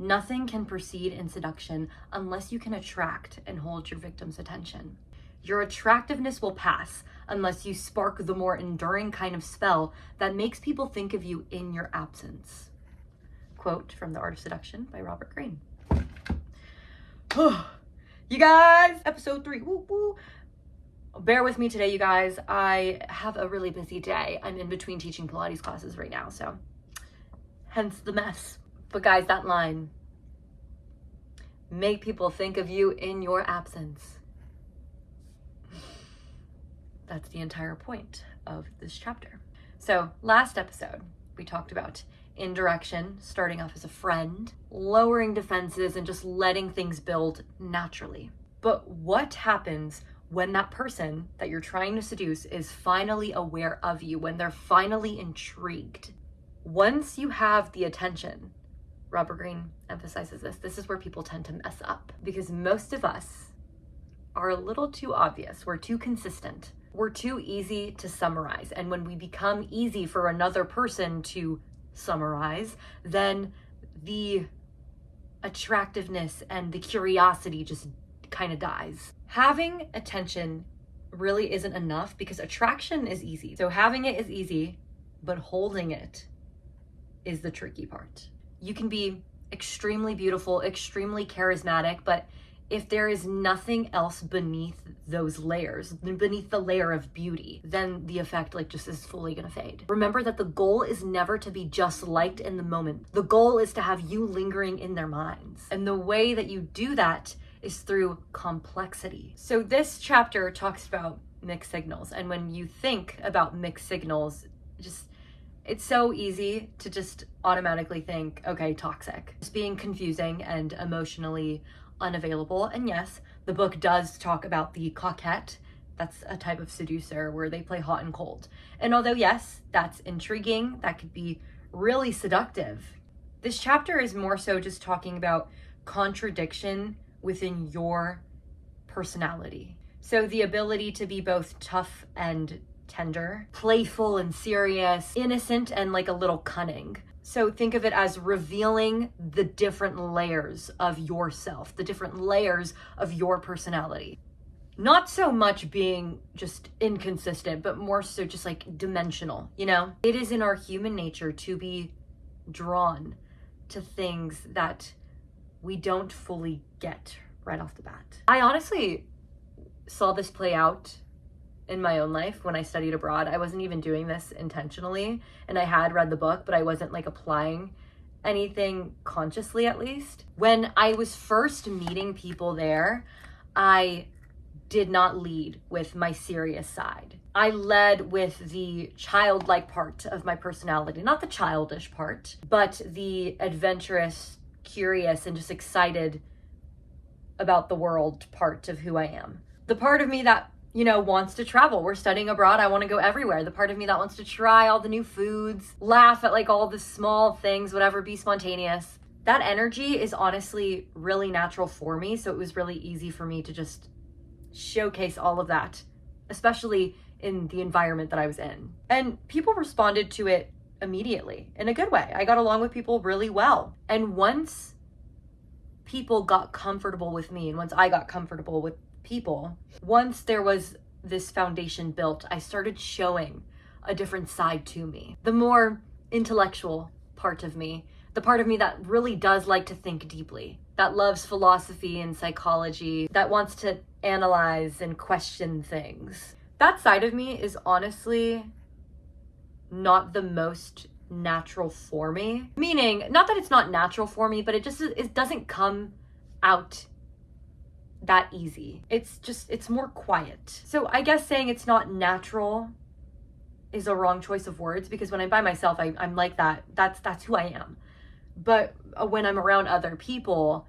Nothing can proceed in seduction unless you can attract and hold your victim's attention. Your attractiveness will pass unless you spark the more enduring kind of spell that makes people think of you in your absence. Quote from The Art of Seduction by Robert Greene. You guys, episode 3, woo woo. Bear with me today, you guys. I have a really busy day. I'm in between teaching Pilates classes right now, so hence the mess. But guys, that line, make people think of you in your absence. That's the entire point of this chapter. So last episode, we talked about indirection, starting off as a friend, lowering defenses, and just letting things build naturally. But what happens when that person that you're trying to seduce is finally aware of you, when they're finally intrigued? Once you have the attention, Robert Greene emphasizes this is where people tend to mess up, because most of us are a little too obvious. We're too consistent. We're too easy to summarize. And when we become easy for another person to summarize, then the attractiveness and the curiosity just kind of dies. Having attention really isn't enough, because attraction is easy. So having it is easy, but holding it is the tricky part. You can be extremely beautiful, extremely charismatic, but if there is nothing else beneath those layers, beneath the layer of beauty, then the effect just is fully gonna fade. Remember that the goal is never to be just liked in the moment. The goal is to have you lingering in their minds. And the way that you do that is through complexity. So this chapter talks about mixed signals. And when you think about mixed signals, it's so easy to just automatically think, okay, toxic. Just being confusing and emotionally unavailable. And yes, the book does talk about the coquette. That's a type of seducer where they play hot and cold. And although yes, that's intriguing, that could be really seductive, this chapter is more so just talking about contradiction within your personality. So the ability to be both tough and tender, playful and serious, innocent and a little cunning. So think of it as revealing the different layers of yourself, the different layers of your personality. Not so much being just inconsistent, but more so just dimensional, It is in our human nature to be drawn to things that we don't fully get right off the bat. I honestly saw this play out in my own life when I studied abroad. I wasn't even doing this intentionally, and I had read the book, but I wasn't applying anything consciously, at least. When I was first meeting people there, I did not lead with my serious side. I led with the childlike part of my personality, not the childish part, but the adventurous, curious, and just excited about the world part of who I am. The part of me that wants to travel. We're studying abroad. I want to go everywhere. The part of me that wants to try all the new foods, laugh at all the small things, whatever, be spontaneous. That energy is honestly really natural for me. So it was really easy for me to just showcase all of that, especially in the environment that I was in. And people responded to it immediately in a good way. I got along with people really well. And once people got comfortable with me, and once I got comfortable with people, once there was this foundation built, I started showing a different side to me. The more intellectual part of me, the part of me that really does like to think deeply, that loves philosophy and psychology, that wants to analyze and question things. That side of me is honestly not the most natural for me. Meaning, not that it's not natural for me, but it doesn't come out that easy. It's more quiet. So I guess saying it's not natural is a wrong choice of words, because when I'm by myself, I'm like that. That's who I am. But when I'm around other people,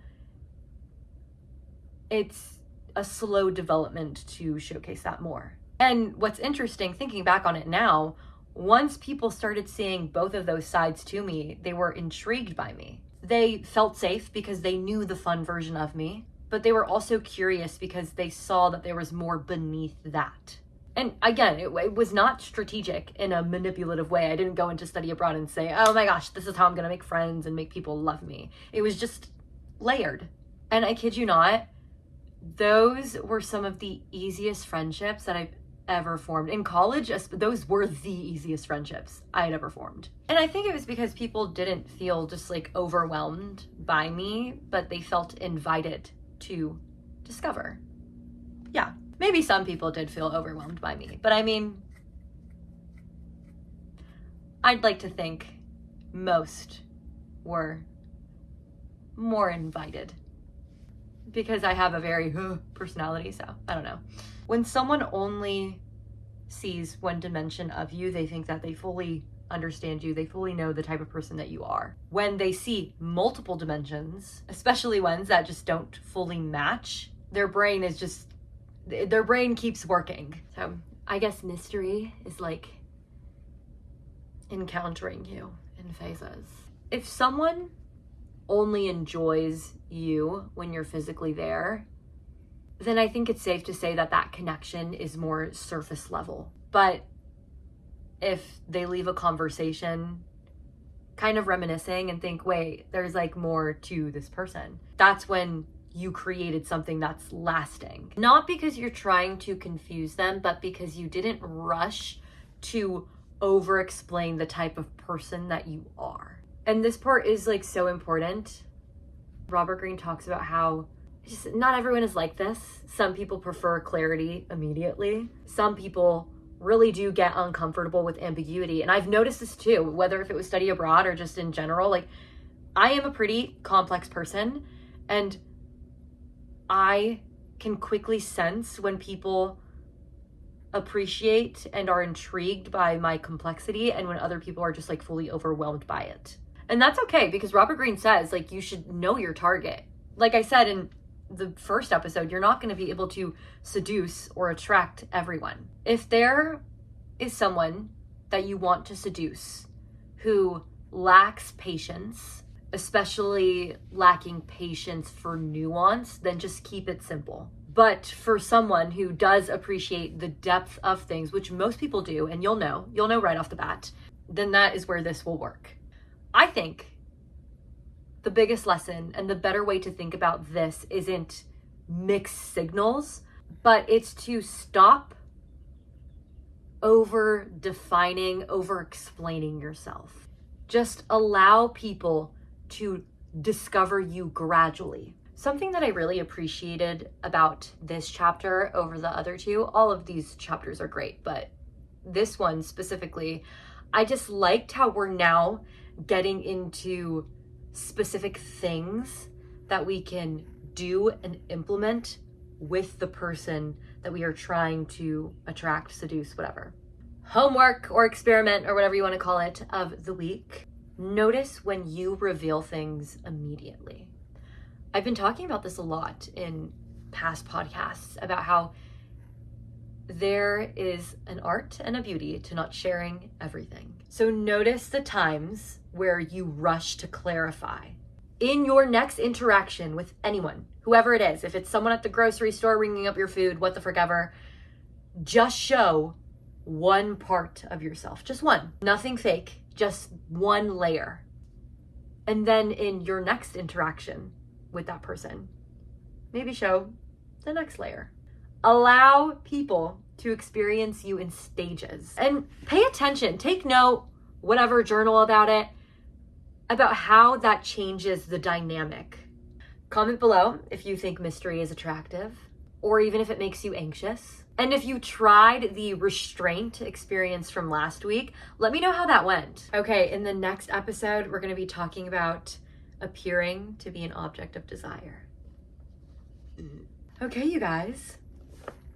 it's a slow development to showcase that more. And what's interesting, thinking back on it now, once people started seeing both of those sides to me, they were intrigued by me. They felt safe because they knew the fun version of me, but they were also curious because they saw that there was more beneath that. And again, it was not strategic in a manipulative way. I didn't go into study abroad and say, oh my gosh, this is how I'm going to make friends and make people love me. It was just layered. And I kid you not, those were some of the easiest friendships that I've ever formed. In college, those were the easiest friendships I had ever formed. And I think it was because people didn't feel just like overwhelmed by me, but they felt invited to discover. Yeah. Maybe some people did feel overwhelmed by me, but I mean, I'd like to think most were more invited because I have a very personality, so I don't know. When someone only sees one dimension of you, they think that they fully understand you, they fully know the type of person that you are. When they see multiple dimensions, especially ones that just don't fully match, their brain keeps working. So I guess mystery is like encountering you in phases. If someone only enjoys you when you're physically there, then I think it's safe to say that that connection is more surface level. But if they leave a conversation kind of reminiscing and think, wait, there's like more to this person, that's when you created something that's lasting. Not because you're trying to confuse them, but because you didn't rush to over-explain the type of person that you are. And this part is like so important. Robert Greene talks about how just not everyone is like this. Some people prefer clarity immediately. Some people really do get uncomfortable with ambiguity. And I've noticed this too, whether if it was study abroad or just in general. Like, I am a pretty complex person, and I can quickly sense when people appreciate and are intrigued by my complexity and when other people are just like fully overwhelmed by it. And that's okay, because Robert Greene says like you should know your target. Like I said in the first episode, you're not going to be able to seduce or attract everyone. If there is someone that you want to seduce who lacks patience, especially lacking patience for nuance, then just keep it simple. But for someone who does appreciate the depth of things, which most people do, and you'll know right off the bat, then that is where this will work. I think the biggest lesson and the better way to think about this isn't mixed signals, but it's to stop over defining, over explaining yourself. Just allow people to discover you gradually. Something that I really appreciated about this chapter over the other two, all of these chapters are great, but this one specifically, I just liked how we're now getting into specific things that we can do and implement with the person that we are trying to attract, seduce, whatever. Homework or experiment or whatever you want to call it of the week. Notice when you reveal things immediately. I've been talking about this a lot in past podcasts about how there is an art and a beauty to not sharing everything. So notice the times where you rush to clarify. In your next interaction with anyone, whoever it is, if it's someone at the grocery store ringing up your food, what the frick ever, just show one part of yourself, just one, nothing fake, just one layer. And then in your next interaction with that person, maybe show the next layer. Allow people to experience you in stages and pay attention, take note, whatever, journal about it, about how that changes the dynamic. Comment below if you think mystery is attractive or even if it makes you anxious. And if you tried the restraint experience from last week, let me know how that went. Okay, in the next episode, we're going to be talking about appearing to be an object of desire. Okay, you guys,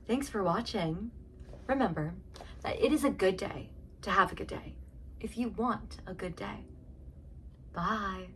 thanks for watching. Remember that it is a good day to have a good day if you want a good day. Bye.